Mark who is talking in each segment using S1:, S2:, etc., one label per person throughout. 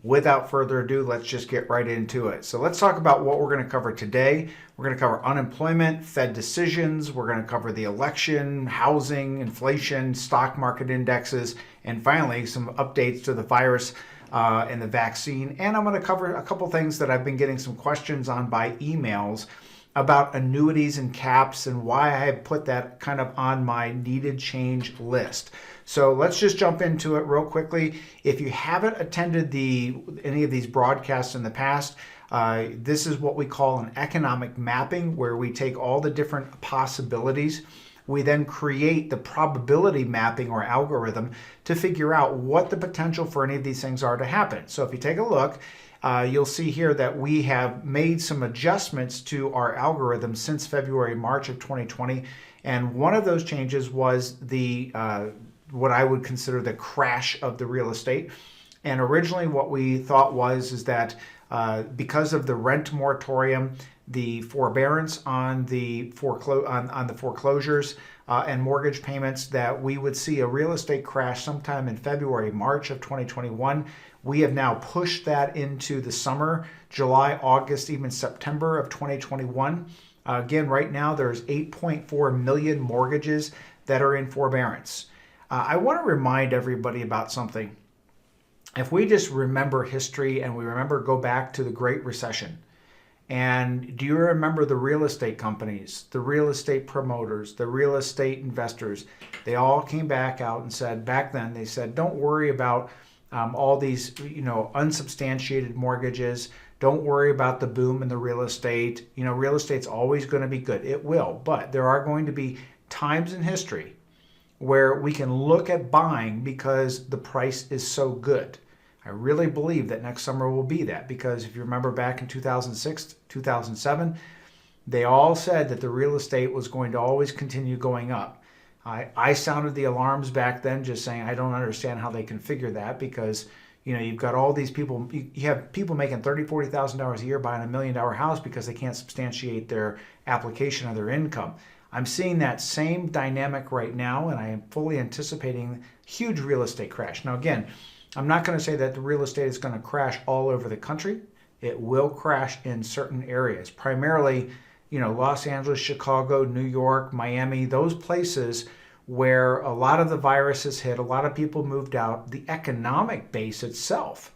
S1: without further ado, let's just get right into it. So let's talk about what we're going to cover today. We're going to cover unemployment, Fed decisions. We're going to cover the election, housing, inflation, stock market indexes, and finally some updates to the virus and the vaccine. And I'm going to cover a couple things that I've been getting some questions on by emails about annuities and caps and why I have put that kind of on my needed change list. So let's just jump into it real quickly. If you haven't attended any of these broadcasts in the past, this is what we call an economic mapping, where we take all the different possibilities. We then create the probability mapping or algorithm to figure out what the potential for any of these things are to happen. So if you take a look, you'll see here that we have made some adjustments to our algorithm since February, March of 2020. And one of those changes was what I would consider the crash of the real estate. And originally what we thought is that because of the rent moratorium, the forbearance on the foreclosures and mortgage payments, that we would see a real estate crash sometime in February, March of 2021. We have now pushed that into the summer, July, August, even September of 2021. Again, right now there's 8.4 million mortgages that are in forbearance. I want to remind everybody about something. If we just remember history and we go back to the Great Recession, and do you remember the real estate companies, the real estate promoters, the real estate investors? They all came back out and said, back then, they said, don't worry about all these, unsubstantiated mortgages. Don't worry about the boom in the real estate. Real estate's always going to be good. It will, but there are going to be times in history where we can look at buying because the price is so good. I really believe that next summer will be that, because if you remember back in 2006, 2007, they all said that the real estate was going to always continue going up. I sounded the alarms back then, just saying I don't understand how they can figure that, because you've got all these people, you have people making $30,000, $40,000 a year buying $1 million house because they can't substantiate their application of their income. I'm seeing that same dynamic right now, and I am fully anticipating huge real estate crash. Now again, I'm not going to say that the real estate is going to crash all over the country. It will crash in certain areas, primarily Los Angeles, Chicago, New York, Miami, those places where a lot of the virus has hit, a lot of people moved out. The economic base itself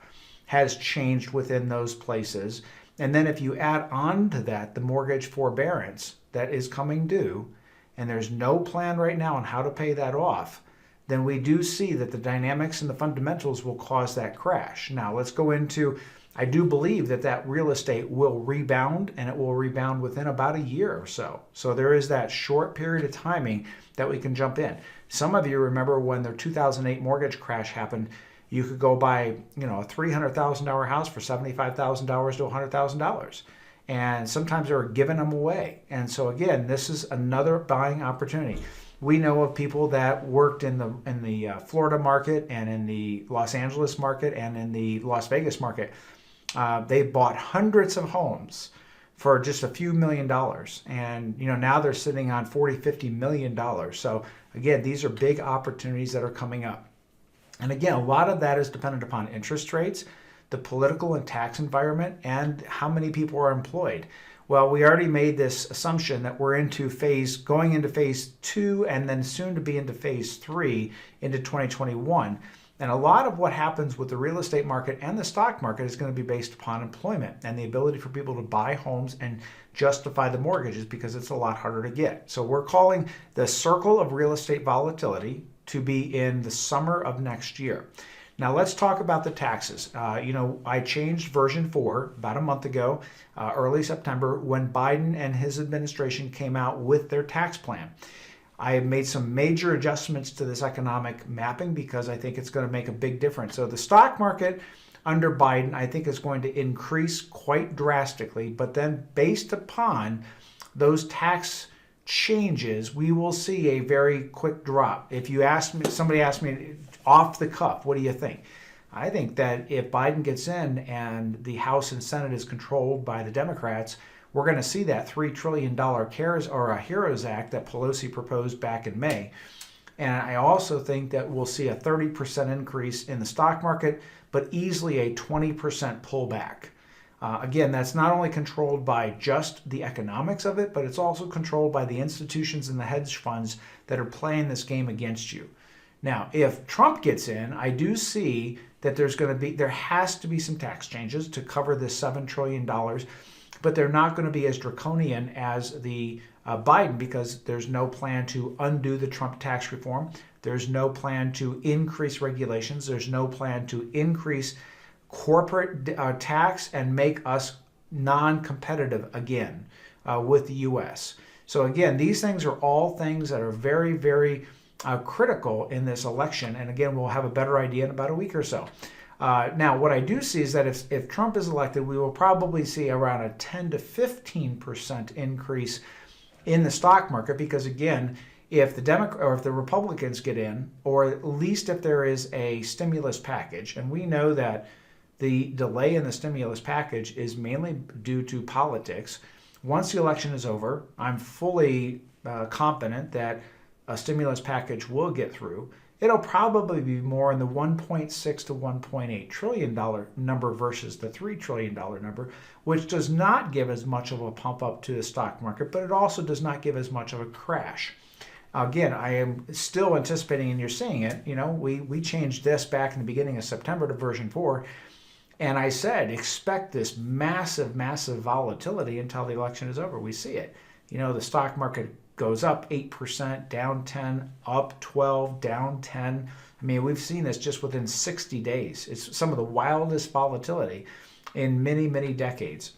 S1: has changed within those places. And then if you add on to that the mortgage forbearance that is coming due, and there's no plan right now on how to pay that off, then we do see that the dynamics and the fundamentals will cause that crash. Now let's go into, I do believe that real estate will rebound, and it will rebound within about a year or so. So there is that short period of timing that we can jump in. Some of you remember when the 2008 mortgage crash happened, you could go buy a $300,000 house for $75,000 to $100,000. And sometimes they were giving them away. And so again, this is another buying opportunity. We know of people that worked in the Florida market and in the Los Angeles market and in the Las Vegas market. They bought hundreds of homes for just a few $1,000,000. And now they're sitting on $40, $50 million. So again, these are big opportunities that are coming up. And again, a lot of that is dependent upon interest rates, the political and tax environment, and how many people are employed. Well, we already made this assumption that we're going into phase 2 and then soon to be into phase 3 into 2021. And a lot of what happens with the real estate market and the stock market is going to be based upon employment and the ability for people to buy homes and justify the mortgages, because it's a lot harder to get. So we're calling the circle of real estate volatility to be in the summer of next year. Now let's talk about the taxes. I changed version 4 about a month ago, early September, when Biden and his administration came out with their tax plan. I have made some major adjustments to this economic mapping because I think it's going to make a big difference. So the stock market under Biden, I think, is going to increase quite drastically, but then based upon those tax changes, we will see a very quick drop. If somebody asked me off the cuff, what do you think? I think that if Biden gets in and the House and Senate is controlled by the Democrats, we're going to see that $3 trillion HEROES Act that Pelosi proposed back in May. And I also think that we'll see a 30% increase in the stock market, but easily a 20% pullback. Again, that's not only controlled by just the economics of it, but it's also controlled by the institutions and the hedge funds that are playing this game against you. Now, if Trump gets in, I do see that there has to be some tax changes to cover this $7 trillion, but they're not going to be as draconian as the Biden, because there's no plan to undo the Trump tax reform. There's no plan to increase regulations. There's no plan to increase corporate tax and make us non-competitive again with the U.S. So again, these things are all things that are very, very critical in this election. And again, we'll have a better idea in about a week or so. Now, what I do see is that if Trump is elected, we will probably see around a 10 to 15% increase in the stock market, because again, if the Republicans get in, or at least if there is a stimulus package, and we know that the delay in the stimulus package is mainly due to politics. Once the election is over, I'm fully confident that a stimulus package will get through. It'll probably be more in the $1.6 to $1.8 trillion number versus the $3 trillion number, which does not give as much of a pump up to the stock market, but it also does not give as much of a crash. Again, I am still anticipating, and you're seeing it, we changed this back in the beginning of September to version 4. And I said, expect this massive, massive volatility until the election is over. We see it. The stock market goes up 8%, down 10, up 12, down 10. I mean, we've seen this just within 60 days. It's some of the wildest volatility in many, many decades.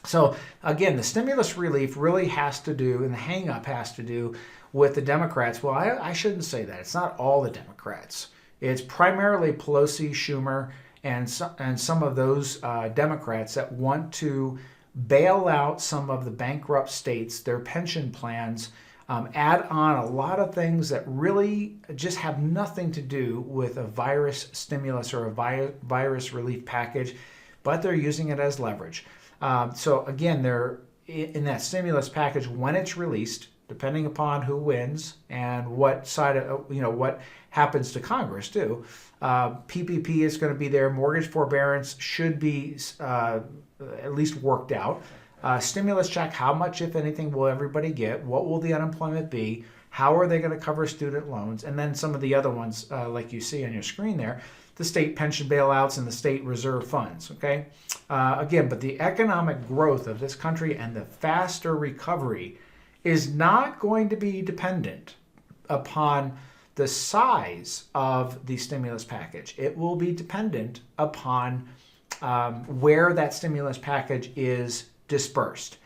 S1: So again, the stimulus relief really has to do, and the hang-up has to do with the Democrats. Well, I shouldn't say that. It's not all the Democrats. It's primarily Pelosi, Schumer, and some of those Democrats that want to bail out some of the bankrupt states, their pension plans, add on a lot of things that really just have nothing to do with a virus stimulus or a virus relief package, but they're using it as leverage. So again, they're in that stimulus package when it's released, depending upon who wins and what side of, what happens to Congress too. PPP is going to be there. Mortgage forbearance should be at least worked out. Stimulus check, how much, if anything, will everybody get? What will the unemployment be? How are they going to cover student loans? And then some of the other ones, like you see on your screen there, the state pension bailouts and the state reserve funds, okay? Again, but the economic growth of this country and the faster recovery is not going to be dependent upon the size of the stimulus package. It will be dependent upon where that stimulus package is dispersed.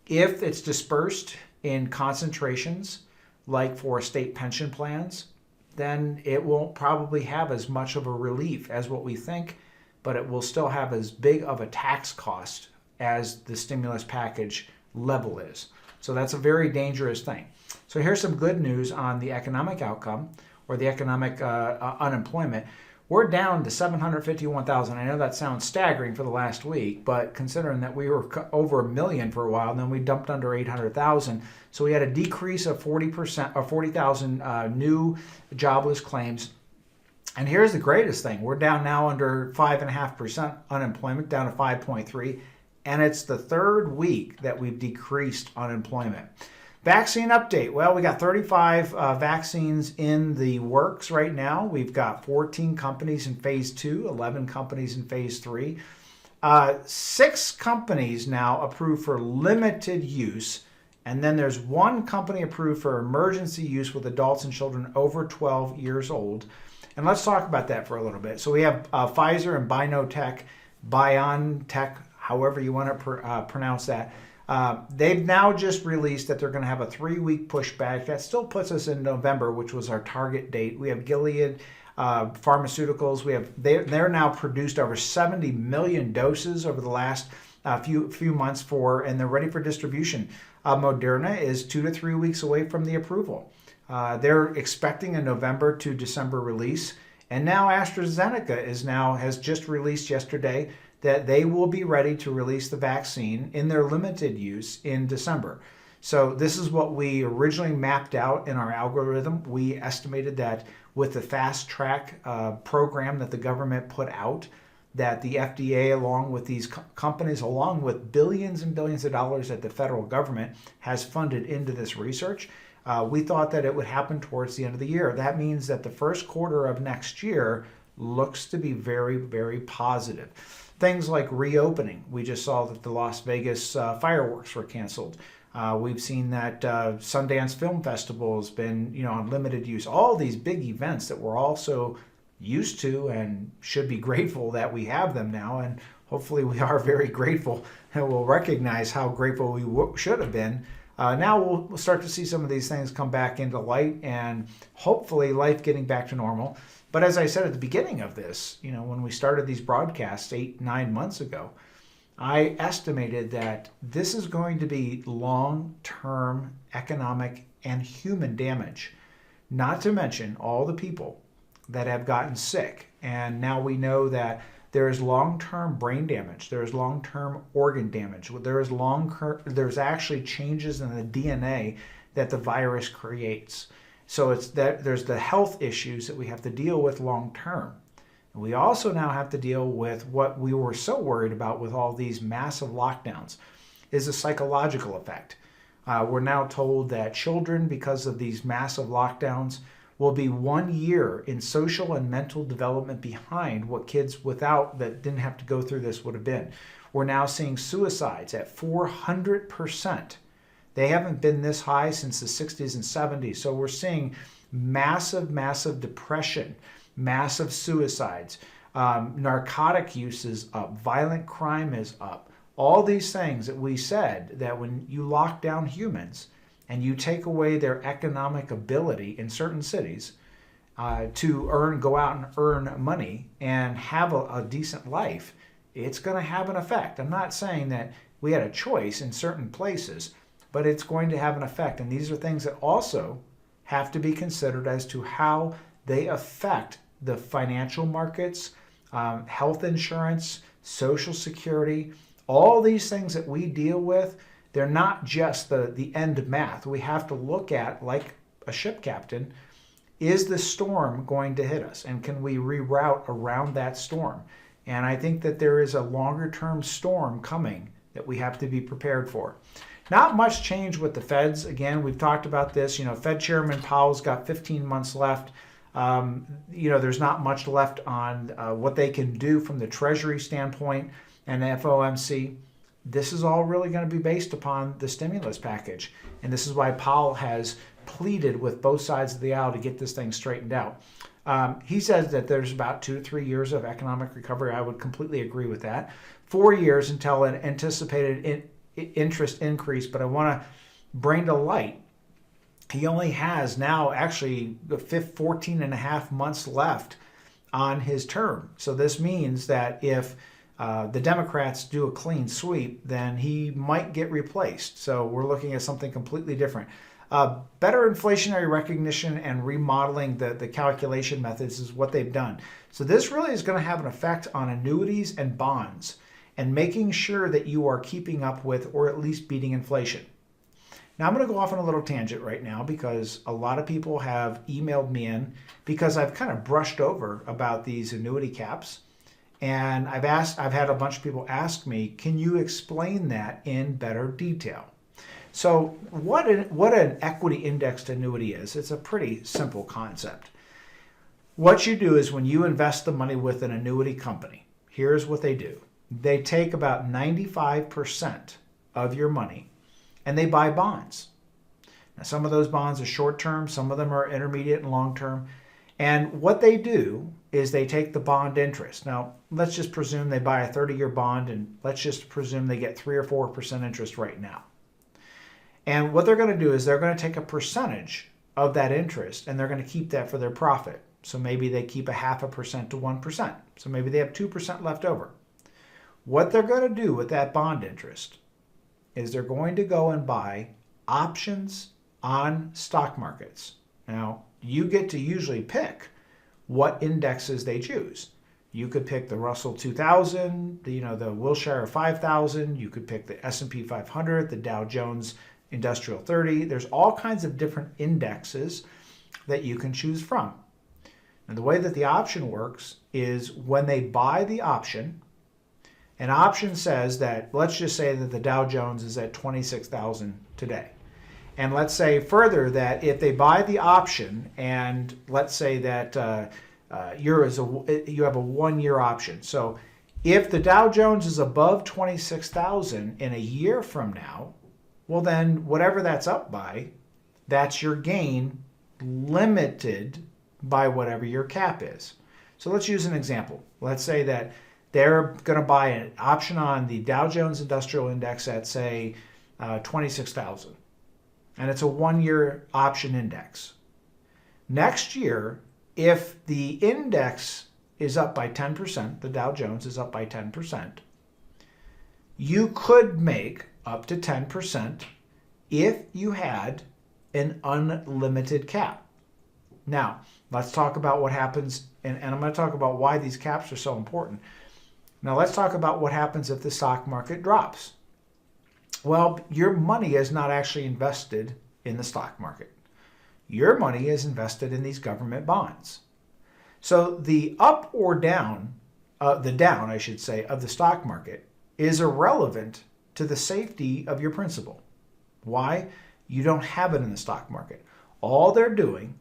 S1: If it's dispersed in concentrations, like for state pension plans, then it won't probably have as much of a relief as what we think, but it will still have as big of a tax cost as the stimulus package level is. So that's a very dangerous thing. So here's some good news on the economic outcome, or the economic unemployment. We're down to 751,000. I know that sounds staggering for the last week, but considering that we were over a million for a while, and then we dumped under 800,000. So we had a decrease of 40% or 40,000 new jobless claims. And here's the greatest thing. We're down now under 5.5% unemployment, down to 5.3. And it's the third week that we've decreased unemployment. Vaccine update. Well, we got 35 vaccines in the works right now. We've got 14 companies in phase 2, 11 companies in phase 3. 6 companies now approved for limited use. And then there's 1 company approved for emergency use with adults and children over 12 years old. And let's talk about that for a little bit. So we have Pfizer and BioNTech, however you want to pronounce that. They've now just released that they're going to have a 3-week pushback. That still puts us in November, which was our target date. We have Gilead Pharmaceuticals. They're now produced over 70 million doses over the last few months and they're ready for distribution. Moderna is 2 to 3 weeks away from the approval. They're expecting a November to December release. And now AstraZeneca has just released yesterday that they will be ready to release the vaccine in their limited use in December. So this is what we originally mapped out in our algorithm. We estimated that with the fast track program that the government put out, that the FDA, along with these companies, along with billions and billions of dollars that the federal government has funded into this research, we thought that it would happen towards the end of the year. That means that the first quarter of next year looks to be very, very positive. Things like reopening. We just saw that the Las Vegas fireworks were canceled. We've seen that Sundance Film Festival has been, on limited use. All these big events that we're also used to and should be grateful that we have them now. And hopefully we are very grateful and we'll recognize how grateful we should have been. Now we'll start to see some of these things come back into light and hopefully life getting back to normal. But as I said at the beginning of this, when we started these broadcasts 8-9 months ago, I estimated that this is going to be long-term economic and human damage, not to mention all the people that have gotten sick. And now we know that there is long-term brain damage, there is long-term organ damage, there's actually changes in the DNA that the virus creates. So it's that there's the health issues that we have to deal with long-term. We also now have to deal with what we were so worried about with all these massive lockdowns, is the psychological effect. We're now told that children, because of these massive lockdowns, will be 1 year in social and mental development behind what kids that didn't have to go through this would have been. We're now seeing suicides at 400%. They haven't been this high since the 60s and 70s. So we're seeing massive, massive depression, massive suicides, narcotic use is up, violent crime is up. All these things that we said that when you lock down humans and you take away their economic ability in certain cities to go out and earn money and have a decent life, it's going to have an effect. I'm not saying that we had a choice in certain places, but it's going to have an effect. And these are things that also have to be considered as to how they affect the financial markets, health insurance, Social Security, all these things that we deal with. They're not just the end math. We have to look at, like a ship captain, is the storm going to hit us? And can we reroute around that storm? And I think that there is a longer term storm coming that we have to be prepared for. Not much change with the Feds. Again, we've talked about this. Fed Chairman Powell's got 15 months left. There's not much left on what they can do from the Treasury standpoint and the FOMC. This is all really going to be based upon the stimulus package. And this is why Powell has pleaded with both sides of the aisle to get this thing straightened out. He says that there's about 2 to 3 years of economic recovery. I would completely agree with that. 4 years until an anticipated interest increase. But I want to bring to light, he only has now actually 14 and a half months left on his term. So this means that if the Democrats do a clean sweep, then he might get replaced. So we're looking at something completely different. Better inflationary recognition and remodeling the calculation methods is what they've done. So this really is going to have an effect on annuities and bonds and making sure that you are keeping up with or at least beating inflation. Now I'm going to go off on a little tangent right now because a lot of people have emailed me in because I've kind of brushed over about these annuity caps. And I've had a bunch of people ask me, can you explain that in better detail? So what an equity indexed annuity is, it's a pretty simple concept. What you do is when you invest the money with an annuity company, here's what they do. They take about 95% of your money and they buy bonds. Now, some of those bonds are short term, some of them are intermediate and long term. And what they do is they take the bond interest. Now, let's just presume they buy a 30-year bond, and let's just presume they get 3 or 4% interest right now. And what they're going to do is they're going to take a percentage of that interest, and they're going to keep that for their profit. So maybe they keep 0.5% to 1%. So maybe they have 2% left over. What they're going to do with that bond interest is they're going to go and buy options on stock markets. Now, you get to usually pick what indexes they choose. You could pick the Russell 2000, the Wilshire 5000. You could pick the S&P 500, the Dow Jones Industrial 30. There's all kinds of different indexes that you can choose from. And the way that the option works is when they buy the option, an option says that, let's just say that the Dow Jones is at 26,000 today. And let's say further that if they buy the option, and let's say that you have a 1-year option. So if the Dow Jones is above 26,000 in a year from now, well then whatever that's up by, that's your gain limited by whatever your cap is. So let's use an example. Let's say that they're going to buy an option on the Dow Jones Industrial Index at, say, 26,000. And it's a 1-year option index. Next year, if the index is up by 10%, the Dow Jones is up by 10%, you could make up to 10% if you had an unlimited cap. Now, let's talk about what happens, and I'm going to talk about why these caps are so important. Now, let's talk about what happens if the stock market drops. Well, your money is not actually invested in the stock market. Your money is invested in these government bonds. So the up or down, the down, I should say, of the stock market is irrelevant to the safety of your principal. Why? You don't have it in the stock market. All they're doing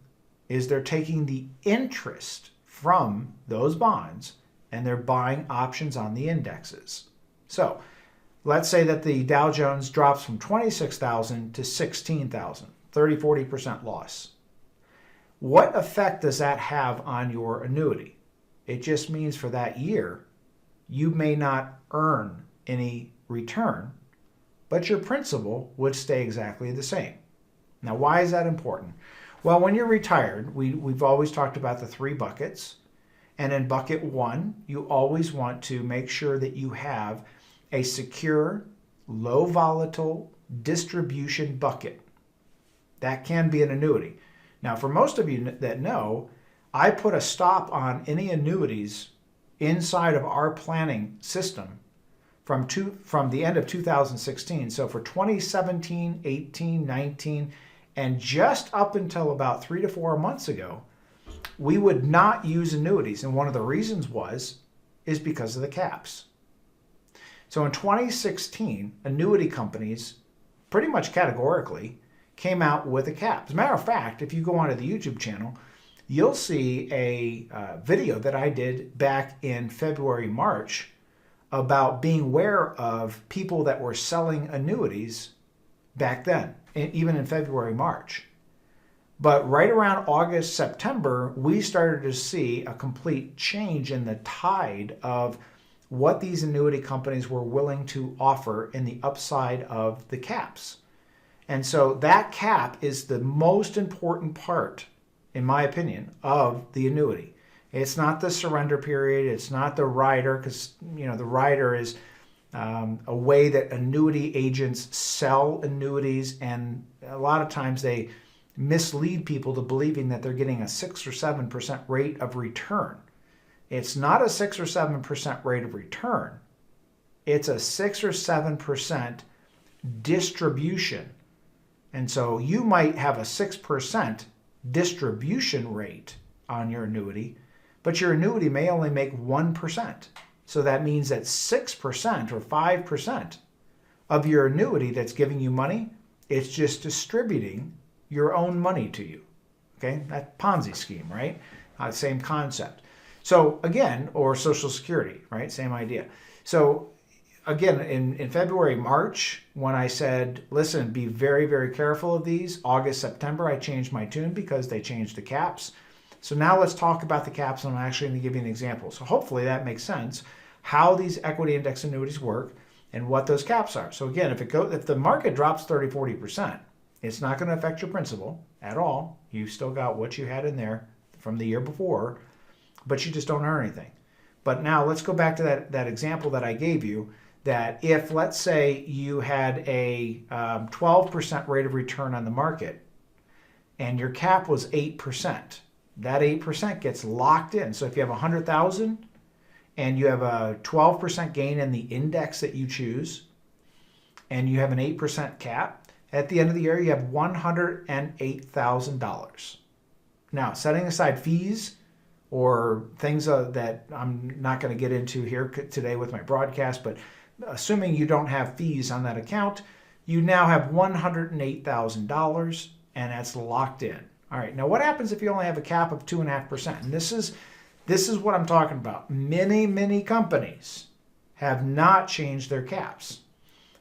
S1: is they're taking the interest from those bonds and they're buying options on the indexes. So let's say that the Dow Jones drops from 26,000 to 16,000, 30-40% loss. What effect does that have on your annuity? It just means for that year, you may not earn any return, but your principal would stay exactly the same. Now, why is that important? Well, when you're retired, we've always talked about the 3 buckets. And in bucket 1, you always want to make sure that you have a secure, low volatile distribution bucket. That can be an annuity. Now, for most of you that know, I put a stop on any annuities inside of our planning system from the end of 2016. So for 2017, 18, 19, and just up until about 3 to 4 months ago, we would not use annuities. And one of the reasons is because of the caps. So in 2016, annuity companies pretty much categorically came out with a cap. As a matter of fact, if you go onto the YouTube channel, you'll see a video that I did back in February, March about being aware of people that were selling annuities back then, even in February, March. But right around August, September, we started to see a complete change in the tide of what these annuity companies were willing to offer in the upside of the caps. And so that cap is the most important part, in my opinion, of the annuity. It's not the surrender period. It's not the rider, because the rider is a way that annuity agents sell annuities, and a lot of times they mislead people to believing that they're getting a 6 or 7% rate of return. It's not a 6 or 7% rate of return. It's a 6 or 7% distribution. And so you might have a 6% distribution rate on your annuity, but your annuity may only make 1%. So that means that 6% or 5% of your annuity that's giving you money, it's just distributing your own money to you. Okay, that Ponzi scheme, right? Same concept. So again, or Social Security, right? Same idea. So again, in February, March, when I said, listen, be very, very careful of these, August, September, I changed my tune because they changed the caps. So now let's talk about the caps, and I'm actually going to give you an example. So hopefully that makes sense, how these equity index annuities work and what those caps are. So again, if the market drops 30-40%, it's not going to affect your principal at all. You've still got what you had in there from the year before, but you just don't earn anything. But now let's go back to that example that I gave you, that if, let's say, you had a 12% rate of return on the market and your cap was 8%, that 8% gets locked in. So if you have 100,000 and you have a 12% gain in the index that you choose and you have an 8% cap, At the end of the year, you have $108,000. Now, setting aside fees or things that I'm not going to get into here today with my broadcast, but assuming you don't have fees on that account, you now have $108,000, and that's locked in. All right, now what happens if you only have a cap of 2.5%? And this is what I'm talking about. Many companies have not changed their caps,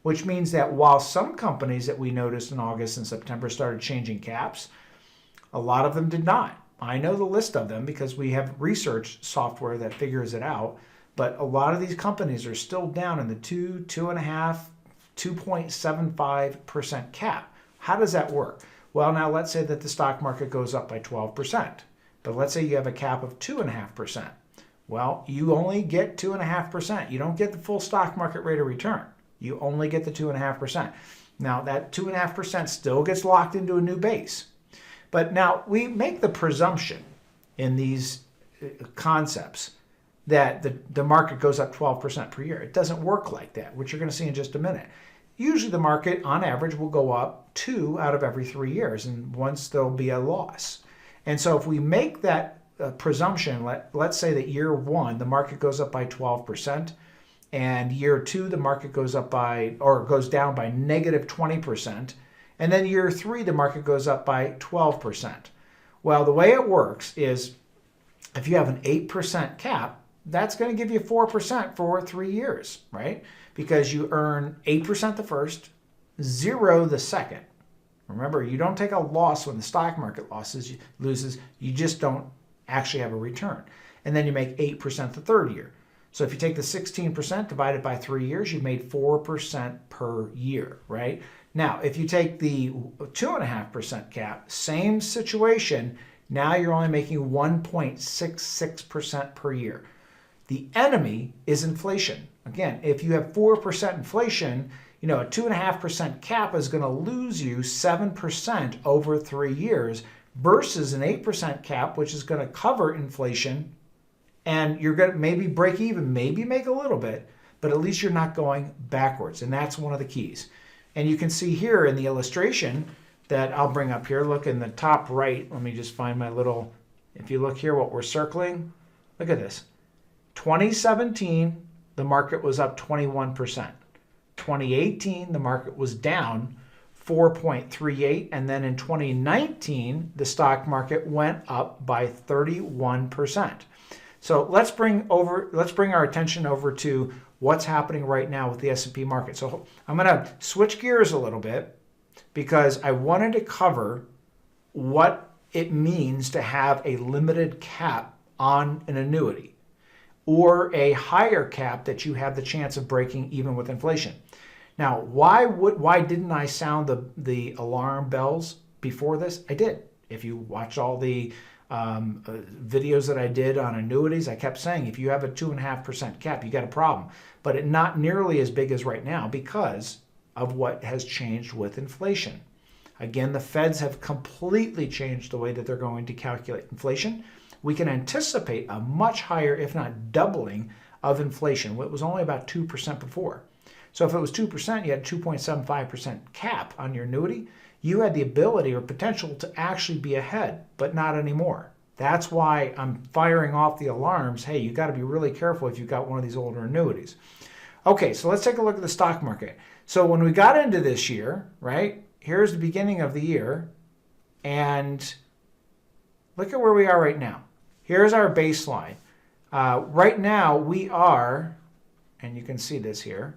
S1: which means that while some companies that we noticed in August and September started changing caps, a lot of them did not. I know the list of them because we have research software that figures it out, but a lot of these companies are still down in the 2.5%, 2.75% cap. How does that work? Well, now let's say that the stock market goes up by 12%, but let's say you have a cap of 2.5%. Well, you only get 2.5%. You don't get the full stock market rate of return. You only get the 2.5%. Now, that 2.5% still gets locked into a new base. But now we make the presumption in these concepts that the market goes up 12% per year. It doesn't work like that, which you're going to see in just a minute. Usually the market, on average, will go up 2 out of every 3 years, and once there'll be a loss. And so if we make that presumption, let's say that year 1, the market goes up by 12%, and year 2, the market goes down by -20%, and then year 3, the market goes up by 12%. Well, the way it works is if you have an 8% cap, that's going to give you 4% for 3 years, right? Because you earn 8% the first, 0 the second. Remember, you don't take a loss when the stock market loses. You just don't actually have a return. And then you make 8% the third year. So if you take the 16% divided by 3 years, you've made 4% per year, right? Now, if you take the 2.5% cap, same situation, now you're only making 1.66% per year. The enemy is inflation. Again, if you have 4% inflation, a 2.5% cap is going to lose you 7% over 3 years versus an 8% cap, which is going to cover inflation, and you're going to maybe break even, maybe make a little bit, but at least you're not going backwards, and that's one of the keys. And you can see here in the illustration that I'll bring up here, look in the top right, let me just find my little, if you look here what we're circling, look at this. 2017, the market was up 21%. 2018, the market was down 4.38, and then in 2019, the stock market went up by 31%. So let's bring our attention over to what's happening right now with the S&P market. So I'm going to switch gears a little bit because I wanted to cover what it means to have a limited cap on an annuity or a higher cap that you have the chance of breaking even with inflation. Now, why didn't I sound the alarm bells before this? I did. If you watch all the videos that I did on annuities, I kept saying if you have a 2.5% cap, you got a problem. But it not nearly as big as right now because of what has changed with inflation. Again, the Feds have completely changed the way that they're going to calculate inflation. We can anticipate a much higher, if not doubling, of inflation. It was only about 2% before. So if it was 2%, you had a 2.75% cap on your annuity. You had the ability or potential to actually be ahead, but not anymore. That's why I'm firing off the alarms. Hey, you got to be really careful if you've got one of these older annuities. Okay, so let's take a look at the stock market. So when we got into this year, right, here's the beginning of the year, and look at where we are right now. Here's our baseline. Right now we are, and you can see this here,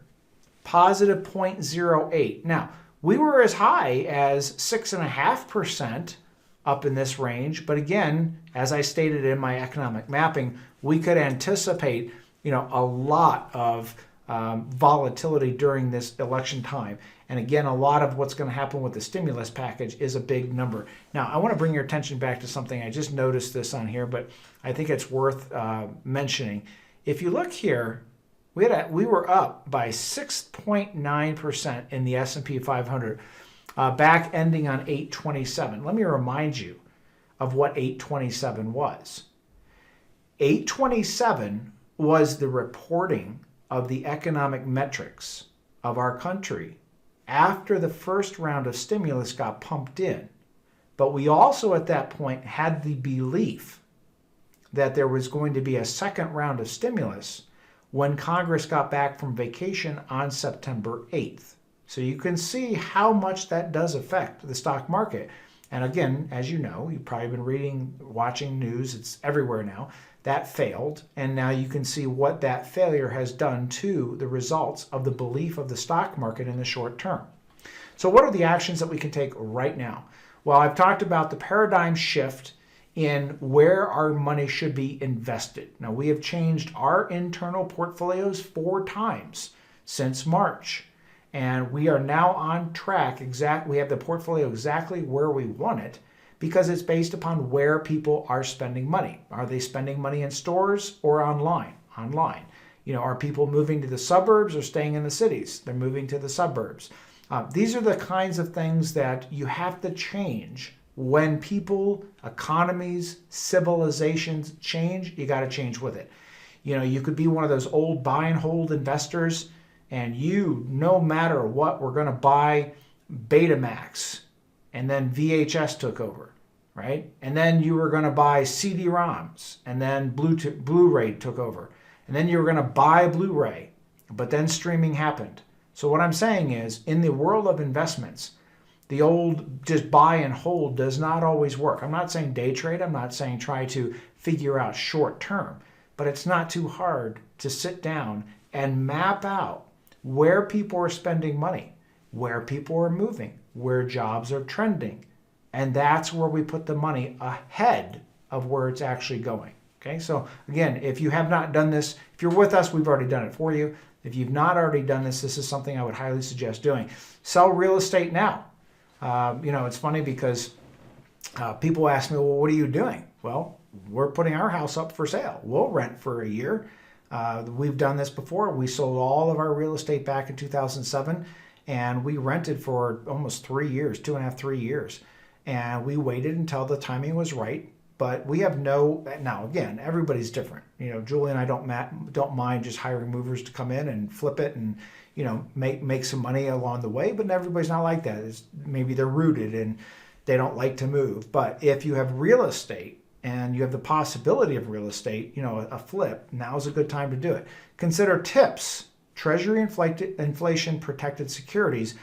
S1: positive 0.08. Now, we were as high as 6.5% up in this range, but again, as I stated in my economic mapping, we could anticipate, a lot of volatility during this election time. And again, a lot of what's going to happen with the stimulus package is a big number. Now, I want to bring your attention back to something. I just noticed this on here, but I think it's worth mentioning. If you look here, we were up by 6.9% in the S&P 500, back ending on 827. Let me remind you of what 827 was. 827 was the reporting of the economic metrics of our country after the first round of stimulus got pumped in. But we also at that point had the belief that there was going to be a second round of stimulus when Congress got back from vacation on September 8th. So you can see how much that does affect the stock market. And again, as you know, you've probably been reading, watching news, it's everywhere now, that failed. And now you can see what that failure has done to the results of the belief of the stock market in the short term. So what are the actions that we can take right now? Well, I've talked about the paradigm shift in where our money should be invested. Now, we have changed our internal portfolios 4 times since March, and we are now on track. We have the portfolio exactly where we want it because it's based upon where people are spending money. Are they spending money in stores or online? Online. Are people moving to the suburbs or staying in the cities? They're moving to the suburbs. These are the kinds of things that you have to change when people, economies, civilizations change. You got to change with it. You could be one of those old buy and hold investors, and no matter what, we're going to buy Betamax, and then VHS took over, right? And then you were going to buy CD-ROMs, and then Blu-ray took over, and then you were going to buy Blu-ray, but then streaming happened. So what I'm saying is, in the world of investments, the old just buy and hold does not always work. I'm not saying day trade. I'm not saying try to figure out short term, but it's not too hard to sit down and map out where people are spending money, where people are moving, where jobs are trending. And that's where we put the money ahead of where it's actually going. Okay, so again, if you have not done this, if you're with us, we've already done it for you. If you've not already done this, this is something I would highly suggest doing. Sell real estate now. It's funny because people ask me, well, what are you doing? Well, we're putting our house up for sale. We'll rent for a year. We've done this before. We sold all of our real estate back in 2007, and we rented for almost 3 years, 2.5, 3 years. And we waited until the timing was right. But we have now again, everybody's different. Julie and I don't mind just hiring movers to come in and flip it and, make some money along the way, but everybody's not like that. Maybe they're rooted and they don't like to move. But if you have real estate and you have the possibility of real estate, a flip, now's a good time to do it. Consider TIPS, Treasury Inflation Protected Securities,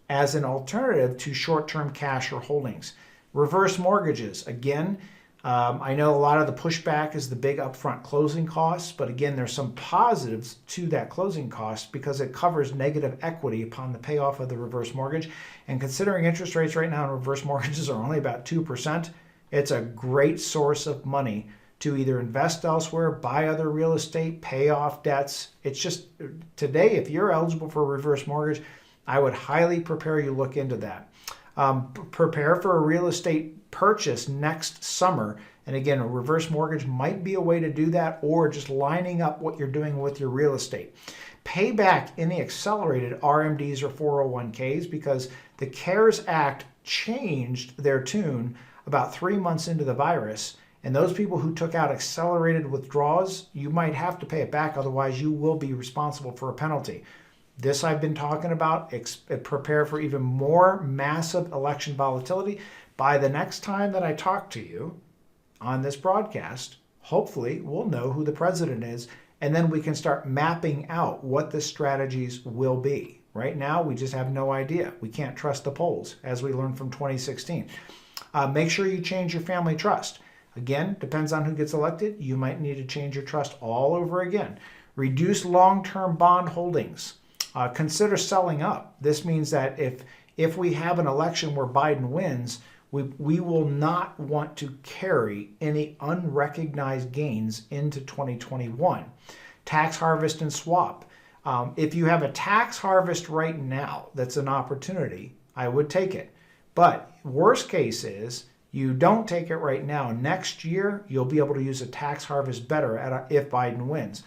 S1: as an alternative to short-term cash or holdings. Reverse mortgages, again, I know a lot of the pushback is the big upfront closing costs, but again, there's some positives to that closing cost because it covers negative equity upon the payoff of the reverse mortgage. And considering interest rates right now in reverse mortgages are only about 2%, it's a great source of money to either invest elsewhere, buy other real estate, pay off debts. It's just today, if you're eligible for a reverse mortgage, I would highly prepare you look into that. Prepare for a real estate purchase next summer. And again, a reverse mortgage might be a way to do that, or just lining up what you're doing with your real estate. Pay back any accelerated RMDs or 401ks because the CARES Act changed their tune about 3 months into the virus. And those people who took out accelerated withdrawals, you might have to pay it back. Otherwise, you will be responsible for a penalty. This I've been talking about. Prepare for even more massive election volatility. By the next time that I talk to you on this broadcast, hopefully we'll know who the president is, and then we can start mapping out what the strategies will be. Right now, we just have no idea. We can't trust the polls, as we learned from 2016. Make sure you change your family trust. Again, depends on who gets elected. You might need to change your trust all over again. Reduce long-term bond holdings. Consider selling up. This means that if we have an election where Biden wins, we will not want to carry any unrecognized gains into 2021. Tax harvest and swap. If you have a tax harvest right now, that's an opportunity, I would take it. But worst case is you don't take it right now. Next year, you'll be able to use a tax harvest better if Biden wins.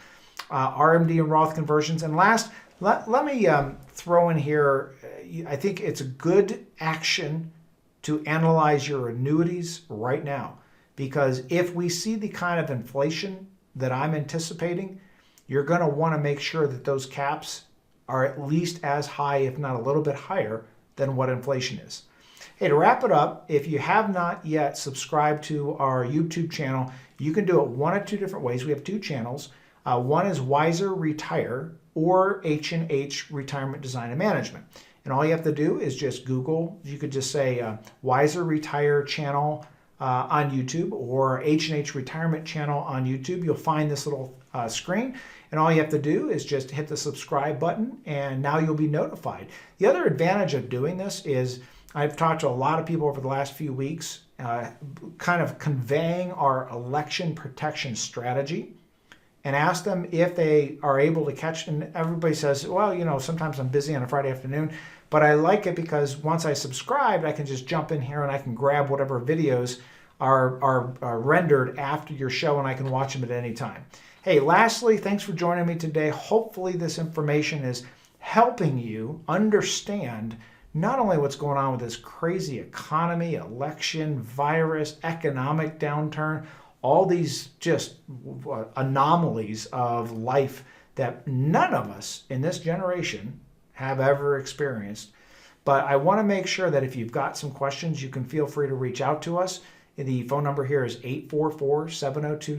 S1: RMD and Roth conversions. And last, let me throw in here, I think it's a good action to analyze your annuities right now. Because if we see the kind of inflation that I'm anticipating, you're going to want to make sure that those caps are at least as high, if not a little bit higher, than what inflation is. Hey, to wrap it up, if you have not yet subscribed to our YouTube channel, you can do it one of two different ways. We have two channels. One is Wiser Retire or H&H Retirement Design and Management. And all you have to do is just Google. You could just say Wiser Retire channel on YouTube or H&H Retirement channel on YouTube. You'll find this little screen. And all you have to do is just hit the subscribe button, and now you'll be notified. The other advantage of doing this is I've talked to a lot of people over the last few weeks, kind of conveying our election protection strategy, and asked them if they are able to catch. And everybody says, well, you know, sometimes I'm busy on a Friday afternoon, but I like it because once I subscribe, I can just jump in here and I can grab whatever videos are rendered after your show, and I can watch them at any time. Hey, lastly, thanks for joining me today. Hopefully this information is helping you understand not only what's going on with this crazy economy, election, virus, economic downturn, all these just anomalies of life that none of us in this generation have ever experienced. But I want to make sure that if you've got some questions, you can feel free to reach out to us. The phone number here is 844-702